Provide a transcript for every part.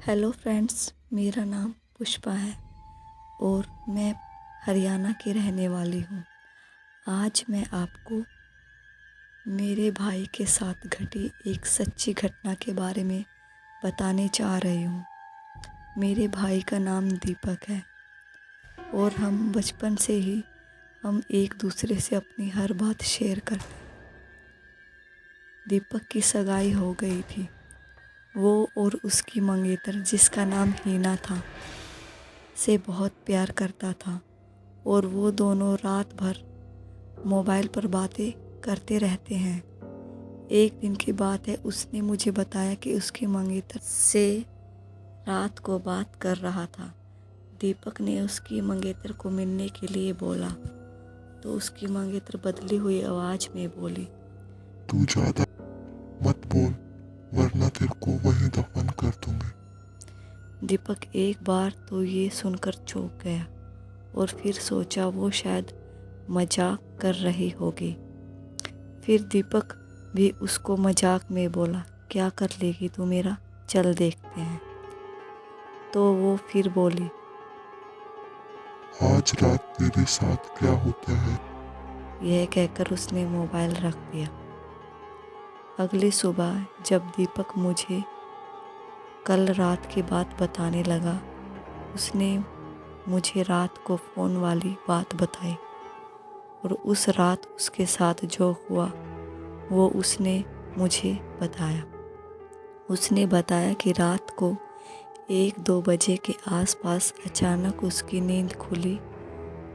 Hello friends, मेरा नाम पुष्पा है और मैं हरियाणा की रहने वाली हूँ। आज मैं आपको मेरे भाई के साथ घटी एक सच्ची घटना के बारे में बताने जा रही हूँ। मेरे भाई का नाम दीपक है और हम बचपन से ही एक दूसरे से अपनी हर बात शेयर करते। दीपक की सगाई हो गई थी। वो और उसकी मंगेतर, जिसका नाम हीना था, से बहुत प्यार करता था और वो दोनों रात भर मोबाइल पर बातें करते रहते हैं। एक दिन की बात है, उसने मुझे बताया कि उसकी मंगेतर से रात को बात कर रहा था। दीपक ने उसकी मंगेतर को मिलने के लिए बोला तो उसकी मंगेतर बदली हुई आवाज़ में बोली, तू ज्यादा मत बोल वरना तेरे को वहीं दफन कर दूंगी। दीपक एक बार तो ये सुनकर चौंक गया और फिर सोचा वो शायद मजाक कर रही होगी। फिर दीपक भी उसको मजाक में बोला, क्या कर लेगी तू मेरा, चल देखते हैं। तो वो फिर बोली, आज रात तेरे साथ क्या होता है? यह कहकर उसने मोबाइल रख दिया। अगली सुबह जब दीपक मुझे कल रात की बात बताने लगा, उसने मुझे रात को फ़ोन वाली बात बताई और उस रात उसके साथ जो हुआ वो उसने मुझे बताया। उसने बताया कि रात को 1-2 बजे के आसपास अचानक उसकी नींद खुली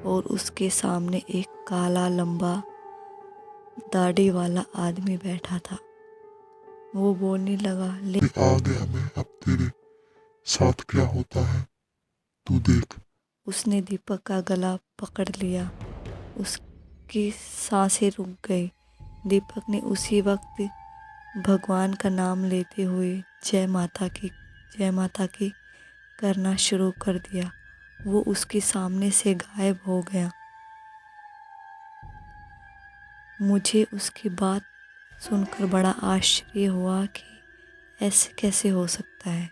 और उसके सामने एक काला लंबा दाढ़ी वाला आदमी बैठा था। वो बोलने लगा, आ गया मैं, अब तेरे साथ क्या होता है तू देख। उसने दीपक का गला पकड़ लिया। उसकी सांसें रुक गई। दीपक ने उसी वक्त भगवान का नाम लेते हुए जय माता की करना शुरू कर दिया। वो उसके सामने से गायब हो गया। मुझे उसकी बात सुनकर बड़ा आश्चर्य हुआ कि ऐसे कैसे हो सकता है।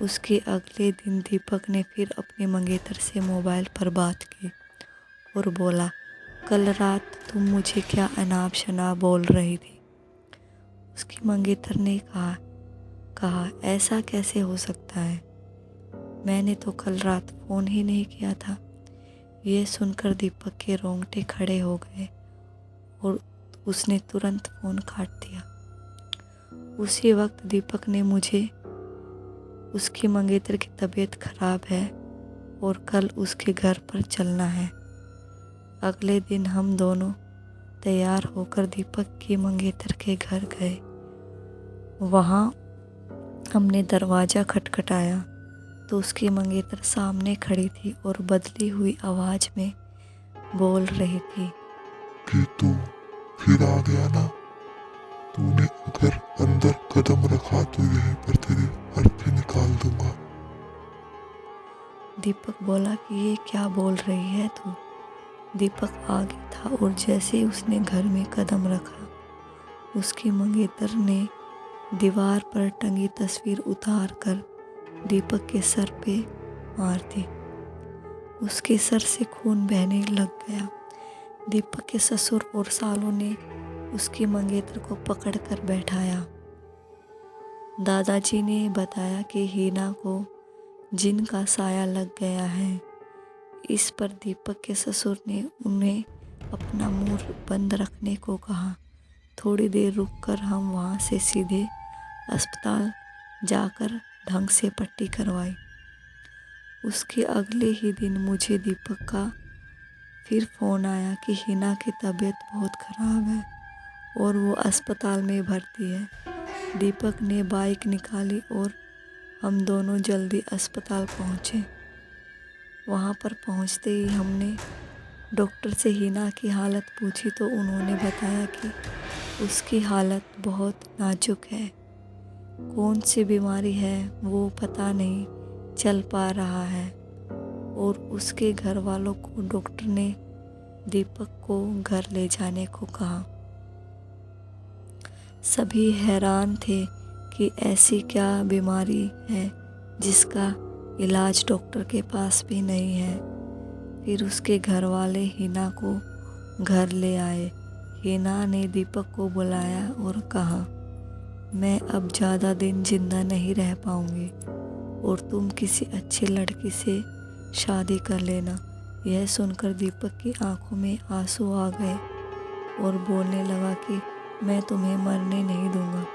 उसके अगले दिन दीपक ने फिर अपनी मंगेतर से मोबाइल पर बात की और बोला, कल रात तुम मुझे क्या अनाप शनाप बोल रही थी। उसकी मंगेतर ने कहा ऐसा कैसे हो सकता है, मैंने तो कल रात फ़ोन ही नहीं किया था। यह सुनकर दीपक के रोंगटे खड़े हो गए और उसने तुरंत फ़ोन काट दिया। उसी वक्त दीपक ने मुझे उसकी मंगेतर की तबीयत खराब है और कल उसके घर पर चलना है। अगले दिन हम दोनों तैयार होकर दीपक की मंगेतर के घर गए। वहाँ हमने दरवाज़ा खटखटाया तो उसकी मंगेतर सामने खड़ी थी और बदली हुई आवाज़ में बोल रही थी कि तू फिर आ गया ना। तूने अगर अंदर कदम रखा तो यहीं पर तेरी अर्थी निकाल दूंगा। दीपक बोला कि ये क्या बोल रही है तू। दीपक आगे था और जैसे ही उसने घर में कदम रखा, उसकी मंगेतर ने दीवार पर टंगी तस्वीर उतार कर दीपक के सर पे मार दी। उसके सर से खून बहने लग गया। दीपक के ससुर और सालों ने उसकी मंगेतर को पकड़ कर बैठाया। दादाजी ने बताया कि हीना को जिन का साया लग गया है। इस पर दीपक के ससुर ने उन्हें अपना मुंह बंद रखने को कहा। थोड़ी देर रुककर हम वहाँ से सीधे अस्पताल जाकर ढंग से पट्टी करवाई। उसके अगले ही दिन मुझे दीपक का फिर फ़ोन आया कि हीना की तबीयत बहुत ख़राब है और वो अस्पताल में भर्ती है। दीपक ने बाइक निकाली और हम दोनों जल्दी अस्पताल पहुँचे। वहाँ पर पहुँचते ही हमने डॉक्टर से हीना की हालत पूछी तो उन्होंने बताया कि उसकी हालत बहुत नाजुक है। कौन सी बीमारी है वो पता नहीं चल पा रहा है और उसके घर वालों को डॉक्टर ने दीपक को घर ले जाने को कहा। सभी हैरान थे कि ऐसी क्या बीमारी है जिसका इलाज डॉक्टर के पास भी नहीं है। फिर उसके घर वाले हिना को घर ले आए। हिना ने दीपक को बुलाया और कहा, मैं अब ज़्यादा दिन जिंदा नहीं रह पाऊंगी और तुम किसी अच्छे लड़की से शादी कर लेना। यह सुनकर दीपक की आंखों में आंसू आ गए और बोलने लगा कि मैं तुम्हें मरने नहीं दूंगा।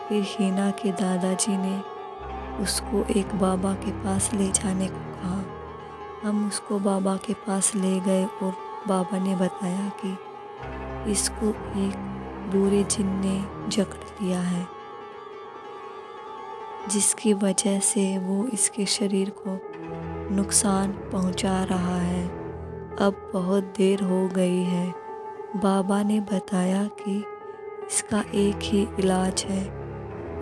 फिर हिना के दादाजी ने उसको एक बाबा के पास ले जाने को कहा। हम उसको बाबा के पास ले गए और बाबा ने बताया कि इसको एक बुरे जिन ने जकड़ लिया है, जिसकी वजह से वो इसके शरीर को नुकसान पहुंचा रहा है। अब बहुत देर हो गई है। बाबा ने बताया कि इसका एक ही इलाज है।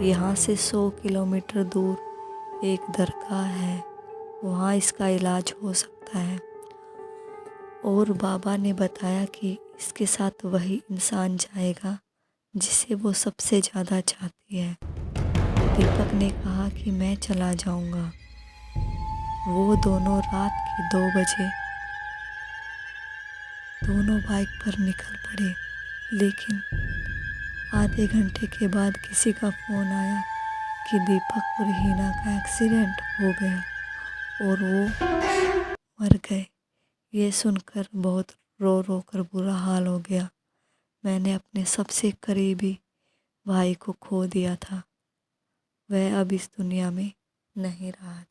यहाँ से 100 किलोमीटर दूर एक दरगाह है, वहाँ इसका इलाज हो सकता है। और बाबा ने बताया कि इसके साथ वही इंसान जाएगा जिसे वो सबसे ज़्यादा चाहती है। दीपक ने कहा कि मैं चला जाऊंगा। वो दोनों रात के 2 बजे दोनों बाइक पर निकल पड़े, लेकिन आधे घंटे के बाद किसी का फ़ोन आया कि दीपक और हिना का एक्सीडेंट हो गया और वो मर गए। ये सुनकर बहुत रो रो कर बुरा हाल हो गया। मैंने अपने सबसे करीबी भाई को खो दिया था। वह अब इस दुनिया में नहीं रहा था।